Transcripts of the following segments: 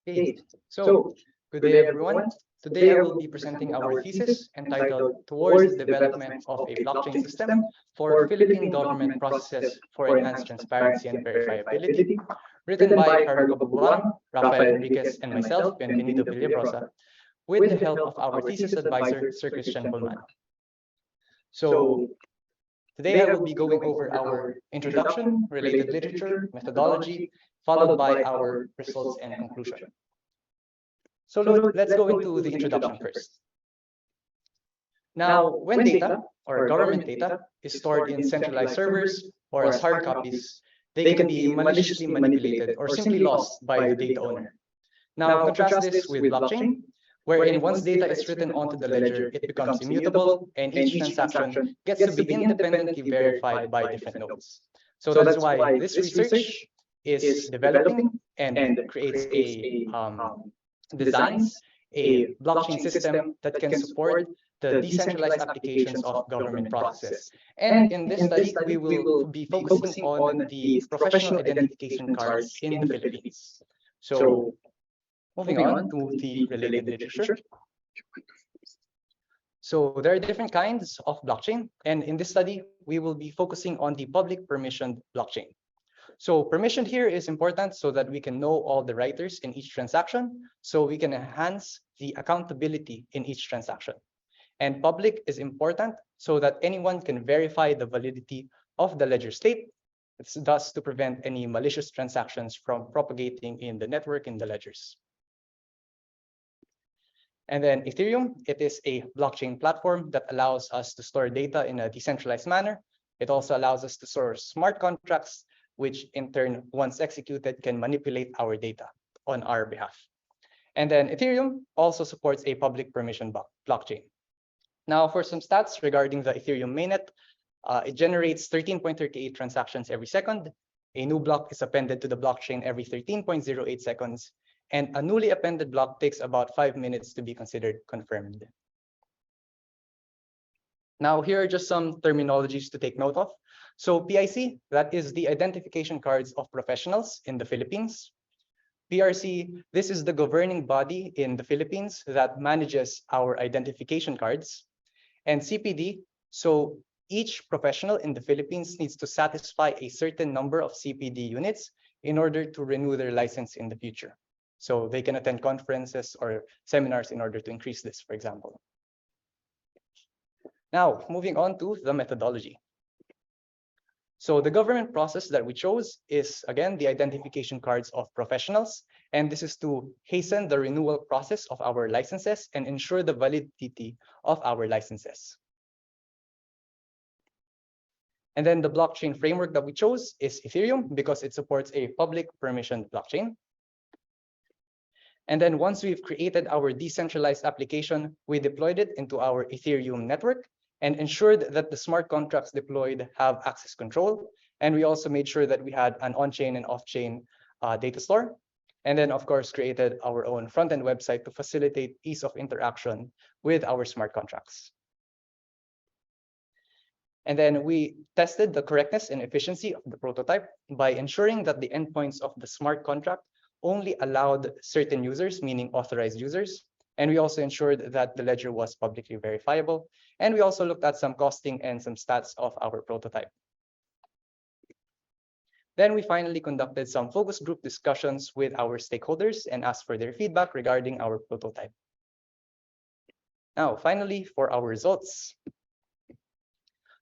Okay, so good day everyone. Today I will be presenting our thesis entitled Towards the Development of a Blockchain System for Philippine Government Processes for Enhanced Transparency and Verifiability, written by Haru Kabuguan, Rafael Enriquez, and myself, Bienvenido, with the help of our thesis advisor, Sir Christian Pullman. So today I will be going over our introduction, related literature, methodology, followed by our results and conclusion. So let's go into the introduction first. Now, when data or government data is stored in centralized servers or as hard copies, they can be maliciously manipulated or simply lost by the data owner. Now, contrast this with blockchain, wherein once data is written onto the ledger, it becomes immutable, and each transaction gets to be independently verified by different nodes. So that's why this research is developing and designs a blockchain system that can support the decentralized applications of government processes. And in this study, we will be focusing on the professional identification cards in the Philippines. So moving on to the related literature. So there are different kinds of blockchain, and in this study, we will be focusing on the public permissioned blockchain. So permissioned here is important so that we can know all the writers in each transaction, so we can enhance the accountability in each transaction. And public is important so that anyone can verify the validity of the ledger state, thus to prevent any malicious transactions from propagating in the network in the ledgers. And then Ethereum, it is a blockchain platform that allows us to store data in a decentralized manner. It also allows us to store smart contracts, which in turn, once executed, can manipulate our data on our behalf. And then Ethereum also supports a public permission blockchain. Now, for some stats regarding the Ethereum mainnet, it generates 13.38 transactions every second. A new block is appended to the blockchain every 13.08 seconds. And a newly appended block takes about 5 minutes to be considered confirmed. Now, here are just some terminologies to take note of. So PIC, that is the identification cards of professionals in the Philippines. PRC, this is the governing body in the Philippines that manages our identification cards. And CPD, so each professional in the Philippines needs to satisfy a certain number of CPD units in order to renew their license in the future. So they can attend conferences or seminars in order to increase this, for example. Now, moving on to the methodology. So the government process that we chose is, again, the identification cards of professionals. And this is to hasten the renewal process of our licenses and ensure the validity of our licenses. And then the blockchain framework that we chose is Ethereum because it supports a public permissioned blockchain. And then once we've created our decentralized application, we deployed it into our Ethereum network and ensured that the smart contracts deployed have access control. And we also made sure that we had an on-chain and off-chain data store. And then, of course, created our own front-end website to facilitate ease of interaction with our smart contracts. And then we tested the correctness and efficiency of the prototype by ensuring that the endpoints of the smart contract only allowed certain users, meaning authorized users. And we also ensured that the ledger was publicly verifiable. And we also looked at some costing and some stats of our prototype. Then we finally conducted some focus group discussions with our stakeholders and asked for their feedback regarding our prototype. Now, finally, for our results.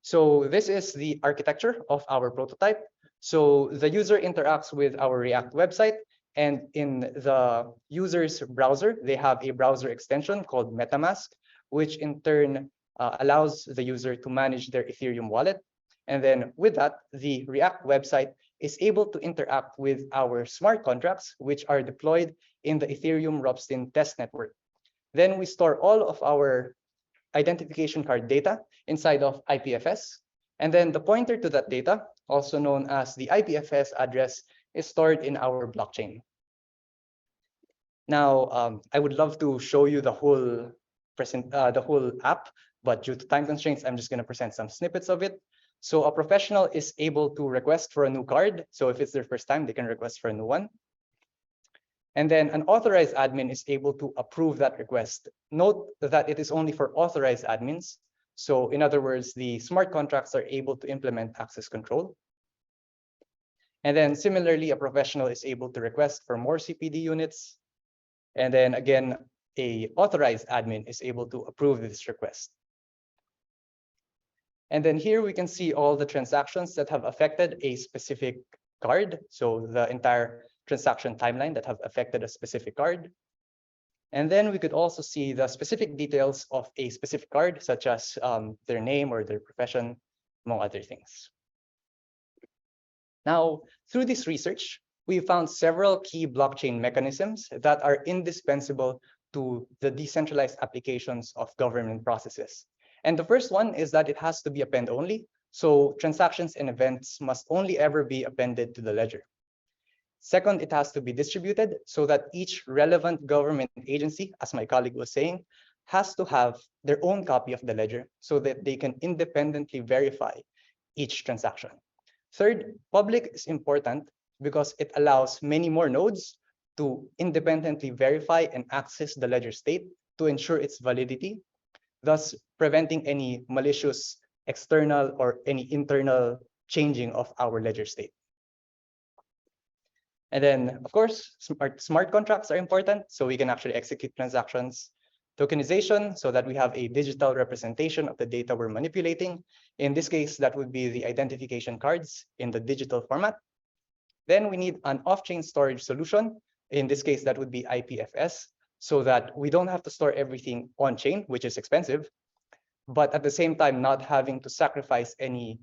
So this is the architecture of our prototype. So the user interacts with our React website. And in the user's browser, they have a browser extension called MetaMask, which in turn allows the user to manage their Ethereum wallet. And then with that, the React website is able to interact with our smart contracts, which are deployed in the Ethereum Ropsten test network. Then we store all of our identification card data inside of IPFS. And then the pointer to that data, also known as the IPFS address, is stored in our blockchain. Now, I would love to show you the whole app, but due to time constraints, I'm just going to present some snippets of it. So a professional is able to request for a new card. So if it's their first time, they can request for a new one. And then an authorized admin is able to approve that request. Note that it is only for authorized admins. So in other words, the smart contracts are able to implement access control. And then similarly, a professional is able to request for more CPD units. And then again, a authorized admin is able to approve this request. And then here we can see all the transactions that have affected a specific card. So the entire transaction timeline that have affected a specific card. And then we could also see the specific details of a specific card, such as their name or their profession, among other things. Now, through this research, we found several key blockchain mechanisms that are indispensable to the decentralized applications of government processes. And the first one is that it has to be append-only. So transactions and events must only ever be appended to the ledger. Second, it has to be distributed so that each relevant government agency, as my colleague was saying, has to have their own copy of the ledger so that they can independently verify each transaction. Third, public is important because it allows many more nodes to independently verify and access the ledger state to ensure its validity, thus preventing any malicious external or any internal changing of our ledger state. And then, of course, smart contracts are important, so we can actually execute transactions. Tokenization, so that we have a digital representation of the data we're manipulating. In this case, that would be the identification cards in the digital format. Then we need an off-chain storage solution. In this case, that would be IPFS, so that we don't have to store everything on-chain, which is expensive, but at the same time, not having to sacrifice any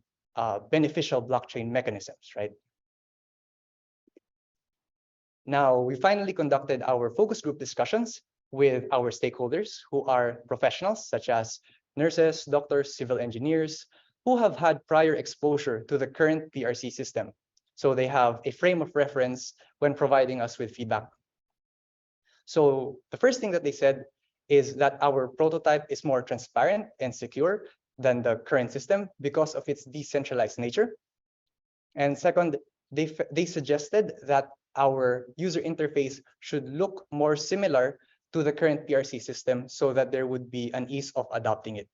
beneficial blockchain mechanisms, right? Now, we finally conducted our focus group discussions with our stakeholders who are professionals such as nurses, doctors, civil engineers, who have had prior exposure to the current PRC system. So they have a frame of reference when providing us with feedback. So the first thing that they said is that our prototype is more transparent and secure than the current system because of its decentralized nature. And second, they suggested that our user interface should look more similar to the current PRC system so that there would be an ease of adopting it.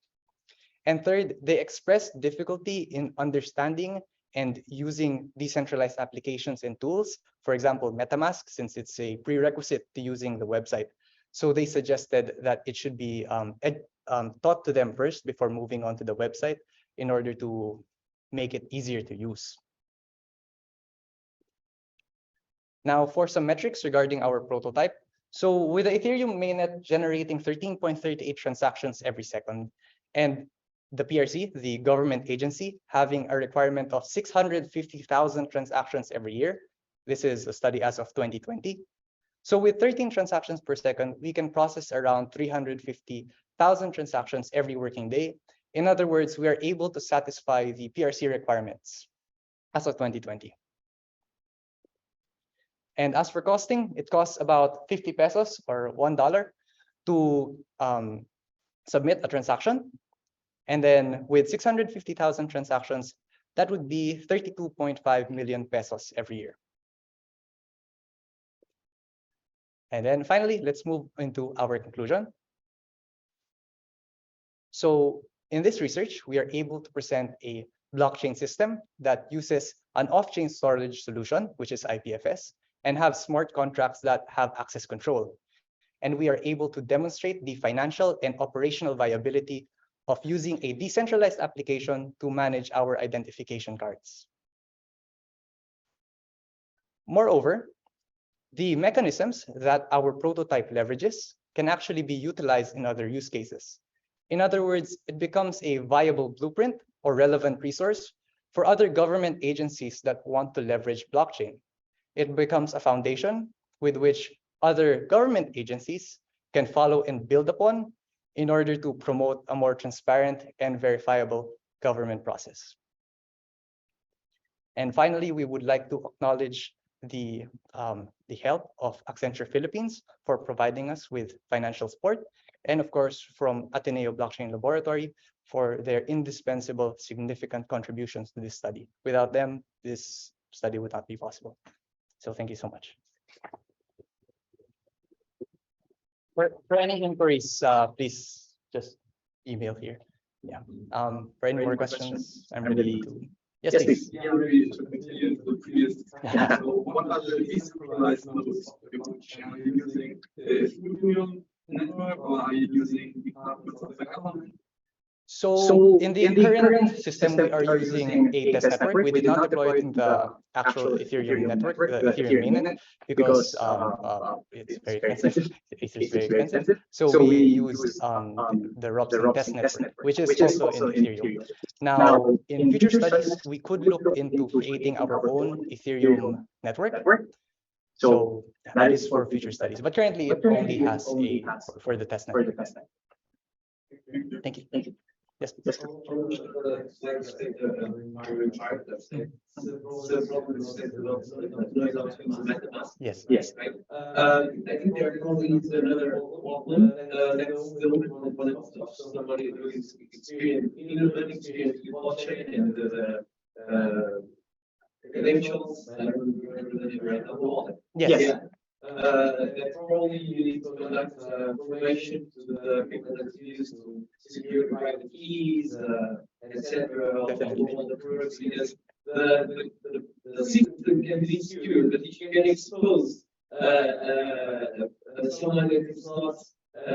And third, they expressed difficulty in understanding and using decentralized applications and tools, for example, MetaMask, since it's a prerequisite to using the website. So they suggested that it should be taught to them first before moving on to the website in order to make it easier to use. Now, for some metrics regarding our prototype. So with the Ethereum mainnet generating 13.38 transactions every second, and the PRC, the government agency, having a requirement of 650,000 transactions every year. This is a study as of 2020. So with 13 transactions per second, we can process around 350,000 transactions every working day. In other words, we are able to satisfy the PRC requirements as of 2020. And as for costing, it costs about 50 pesos or $1 to submit a transaction. And then with 650,000 transactions, that would be 32.5 million pesos every year. And then finally, let's move into our conclusion. So in this research, we are able to present a blockchain system that uses an off-chain storage solution, which is IPFS, and have smart contracts that have access control. And we are able to demonstrate the financial and operational viability of using a decentralized application to manage our identification cards. Moreover, the mechanisms that our prototype leverages can actually be utilized in other use cases. In other words, it becomes a viable blueprint or relevant resource for other government agencies that want to leverage blockchain. It becomes a foundation with which other government agencies can follow and build upon in order to promote a more transparent and verifiable government process. And finally, we would like to acknowledge the help of Accenture Philippines for providing us with financial support. and of course from Ateneo Blockchain Laboratory for their indispensable, significant contributions to this study. Without them, this study would not be possible. So thank you so much. For any inquiries, please just email here. Yeah. For any more questions, I'm ready to. Yes, please. Yeah, maybe to continue the previous. So what are the decentralized nodes of your blockchain? Are you using the Ethereum network or are you using departments of the government? So in the current system, we are using a test network. We did not deploy it in the actual Ethereum network, the Ethereum mainnet, because it's very expensive. Ether is very expensive. So we used the Robson test network, which is also in Ethereum. Now, in future studies, we could look into creating our own Ethereum network. So that is for future studies. But currently, it only has a for the test network. Thank you. Thank you. Yes. Yes. Yes. I think there are probably another problem. That's the only component of somebody who is experienced in the learning experience with blockchain and the credentials. I don't remember the name right now. Wallet. Yes. Yeah. That probably you need to conduct information to the people that use to secure private keys, etc. All the products, because the system can be secure, but if you can expose someone that is not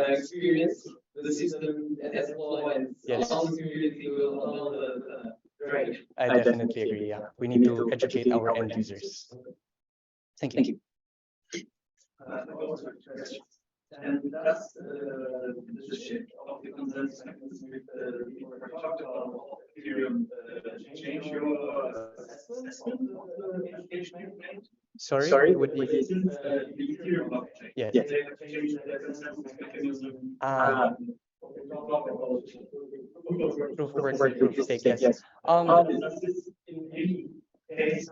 experienced, the system as a flaw and all the security will allow the drain. I definitely agree. Yeah, we need to educate our end users. Thank you. Thank you. And that's the shift of the consensus mechanism with the people that talked about Ethereum change your assessment of the education. Sorry, would you? The Ethereum blockchain. Yes. They have changed the consensus mechanism. Proof of work, proof of stake. Yes. Does this in any case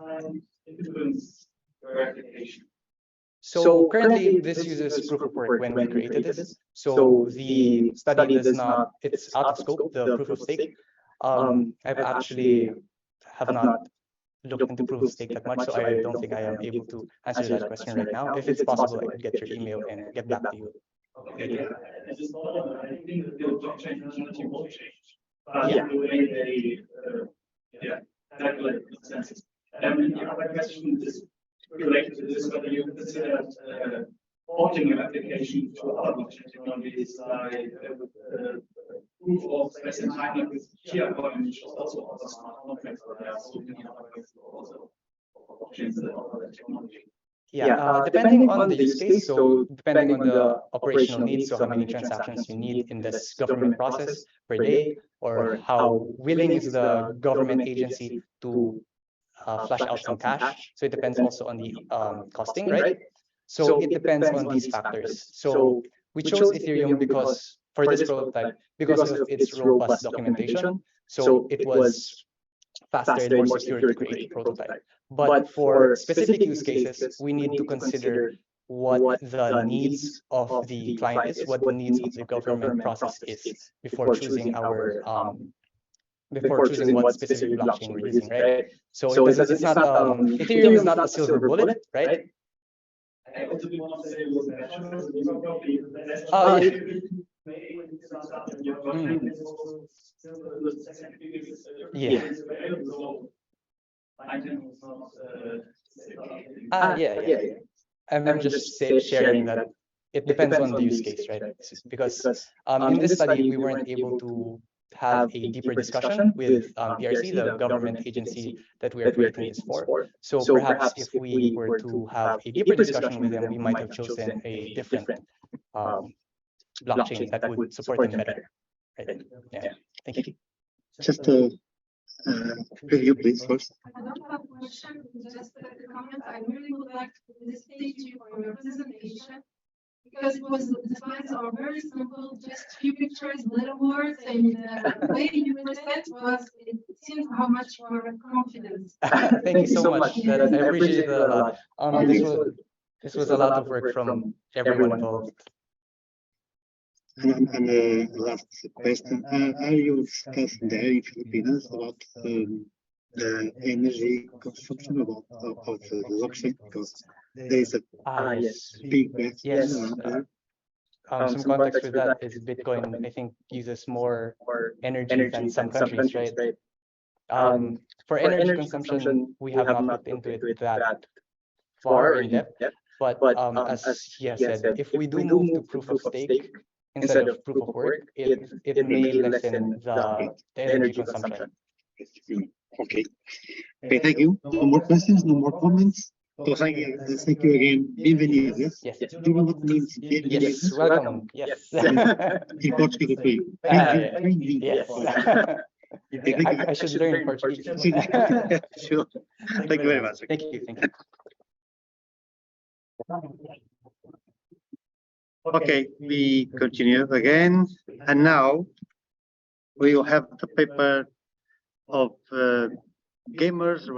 influence your application? So currently, this uses proof of work when we created this. So the study does not, it's out of scope, the proof of stake. I've actually have not looked into proof of stake that much, so I don't think I am able to answer that question right now. If it's possible, I could get your email and get back to you later. I just thought, I think that the blockchain functionality will change. The way they calculate the consensus. And the other question is related to this, whether you consider porting your application to other blockchain technologies like proof of space and time, like with Fiatcoin, which is also on smart contracts, but there are so many other ways also blockchains that offer that technology. Yeah, depending on the use case, so depending on the operational needs, so how many transactions you need in this government process per day, or how willing is the government agency to flush out some cash. So it depends also on the costing, right? So it depends on these factors. So we chose Ethereum because for this prototype, because of its robust documentation. So it was faster and more secure to create a prototype. But for specific use cases, we need to consider what the needs of the client is, what the needs of the government process is before choosing our before choosing what specific blockchain we're using, right? So it's not Ethereum is not a silver bullet, right? I also did want to say it was national, you are probably the best. Yeah. I'm just sharing that it depends on the use case, right? Because in this study, we weren't able to have a deeper discussion with PRC, the government agency that we are creating this for. So perhaps if we were to have a deeper discussion with them, we might have chosen a different blockchain that would support them better. Right? Yeah. Thank you. Just to review, please, first. I don't have a question, just a comment. I really would like to felicitate you for your presentation, because the slides are very simple, just few pictures, little words, and the way you present it seems how much you are confident. Thank you so much. I appreciate it a lot. This was a lot of work from everyone involved. And last question, are you discussing there in Filipinas about the energy consumption of the blockchain? Because there is a Yes. big question Yes. around there. Some context for that is Bitcoin, I think, uses more energy than some countries, right? For energy consumption, we have not looked into it that far in depth. But as he has said, if we do move to proof of stake instead of proof of work, it may lessen the energy consumption. Okay. Okay, thank you. No more questions, no more comments. So thank you again. Bienvenido. Yes. Yes. Do you know what means bienvenido? Yes. Welcome. Yes. In Portuguese, please. Yes. Yeah, I should learn Portuguese. Sure. Thank you very much. Thank you. Thank you. Okay, we continue again, and now we will have the paper of gamers